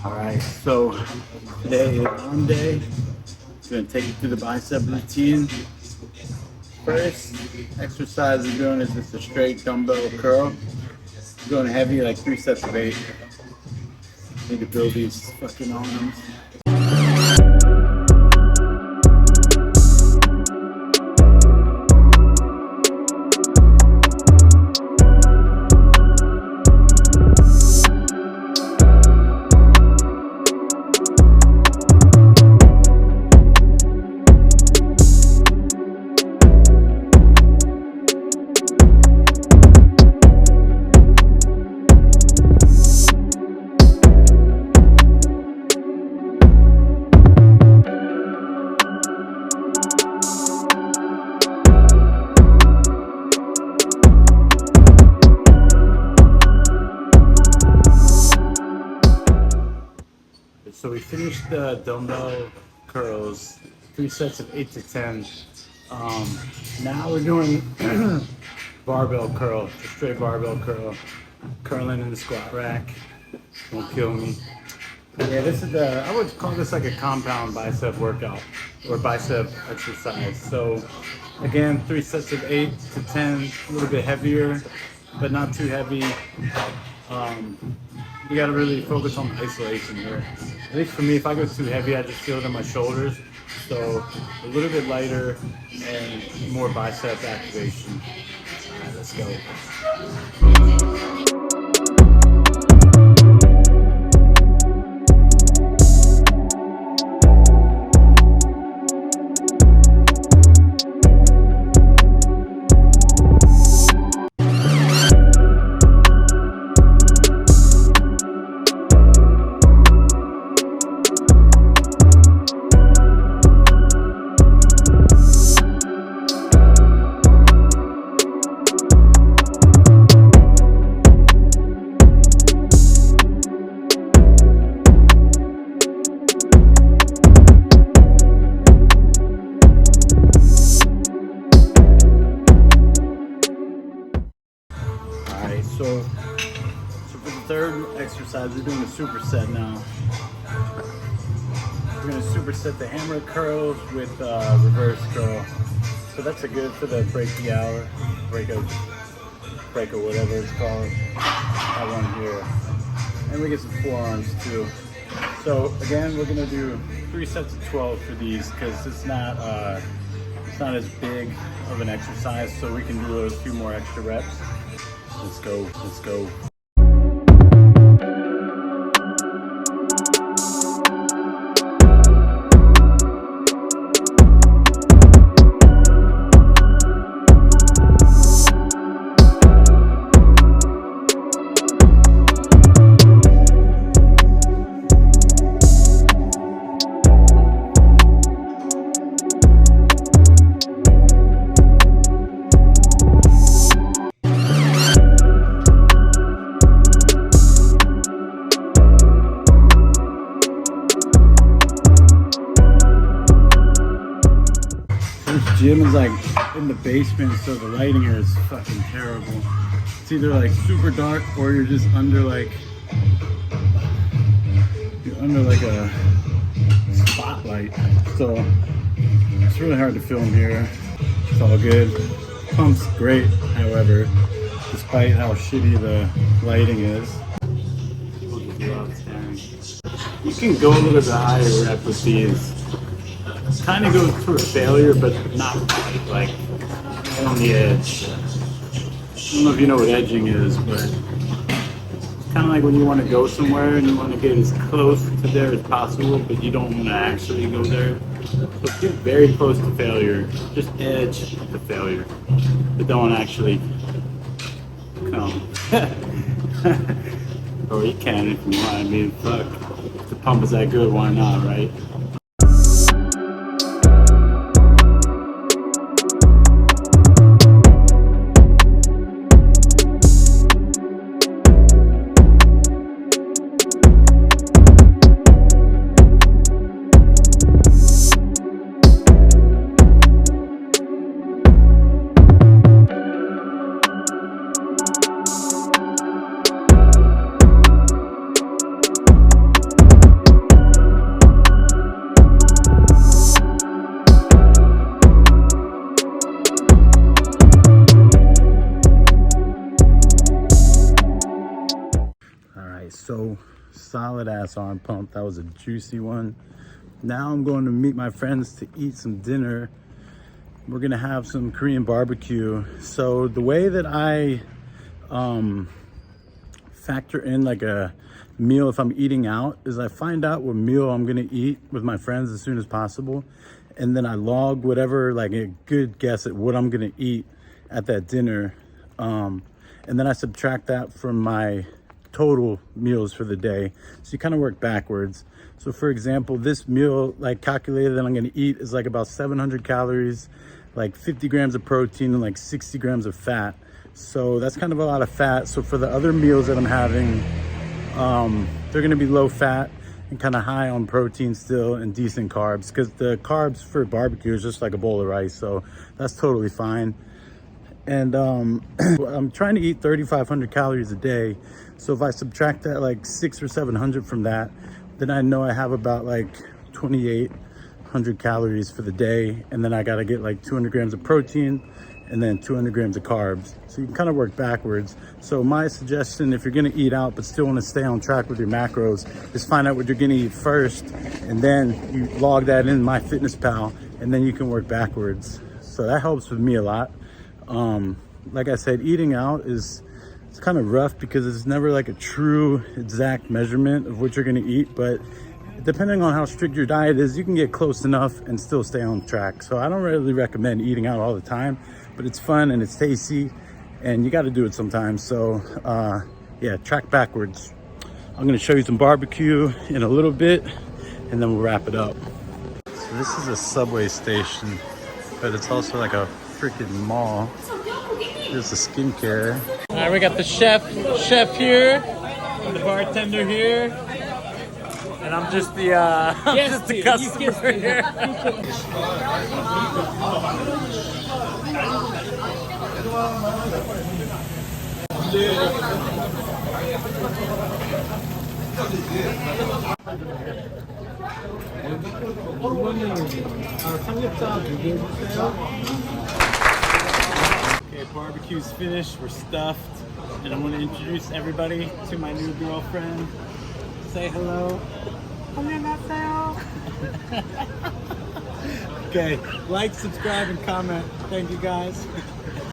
Alright, so today is Monday. I'm gonna take you through the bicep routine. First exercise we're doing is just a straight dumbbell curl. Going heavy, like 3 sets of 8. Need to build these fucking arms. So we finished the dumbbell curls, 3 sets of 8 to 10. Now we're doing barbell curl, just straight barbell curl, curling in the squat rack. Won't kill me. Yeah, this is I would call this like a compound bicep workout or bicep exercise. So again, 3 sets of 8 to 10, a little bit heavier, but not too heavy. You gotta really focus on the isolation here. At least for me, if I go too heavy, I just feel it in my shoulders. So a little bit lighter and more bicep activation. All right, let's go. So for the third exercise, we're doing a superset now. We're gonna superset the hammer curls with reverse curl. So that's a good for the break the hour, break or whatever it's called. That one here, and we get some forearms too. So again, we're gonna do 3 sets of 12 for these because it's not as big of an exercise, so we can do a few more extra reps. Let's go, let's go. This gym is like in the basement, so the lighting here is fucking terrible. It's either like super dark or you're just under like a spotlight. So it's really hard to film here. It's all good. Pump's great, however, despite how shitty the lighting is. You can go a little bit higher rep with these. Kind of goes toward failure, but not quite, like on the edge. I don't know if you know what edging is, but it's kind of like when you want to go somewhere and you want to get as close to there as possible, but you don't want to actually go there. So get very close to failure, just edge to failure, but don't actually come. Or you can if you want. I mean, fuck, if the pump is that good, why not, right? So solid ass arm pump. That was a juicy one. Now I'm going to meet my friends to eat some dinner. We're gonna have some Korean barbecue. So the way that I factor in like a meal if I'm eating out is I find out what meal I'm gonna eat with my friends as soon as possible, and then I log whatever, like a good guess at what I'm gonna eat at that dinner, and then I subtract that from my total meals for the day. So you kind of work backwards. So for example, this meal, like calculated that I'm gonna eat, is like about 700 calories, like 50 grams of protein and like 60 grams of fat. So that's kind of a lot of fat. So for the other meals that I'm having, they're gonna be low fat and kind of high on protein still and decent carbs, because the carbs for barbecue is just like a bowl of rice. So that's totally fine. And I'm trying to eat 3,500 calories a day. So if I subtract that like 600 or 700 from that, then I know I have about like 2,800 calories for the day. And then I gotta get like 200 grams of protein and then 200 grams of carbs. So you can kind of work backwards. So my suggestion, if you're gonna eat out but still wanna stay on track with your macros, is find out what you're gonna eat first, and then you log that in MyFitnessPal, and then you can work backwards. So that helps with me a lot. Like I said, eating out it's kind of rough because it's never like a true exact measurement of what you're gonna eat, but depending on how strict your diet is, you can get close enough and still stay on track. So I don't really recommend eating out all the time, but it's fun and it's tasty and you got to do it sometimes. So yeah, track backwards. I'm gonna show you some barbecue in a little bit and then we'll wrap it up. So this is a subway station, but it's also like a freaking mall. There's the skincare. All right, we got the chef here, and the bartender here, and I'm just the just the customer here. Okay, barbecue's finished, we're stuffed, and I want to introduce everybody to my new girlfriend. Say hello. Okay, like, subscribe, and comment. Thank you guys.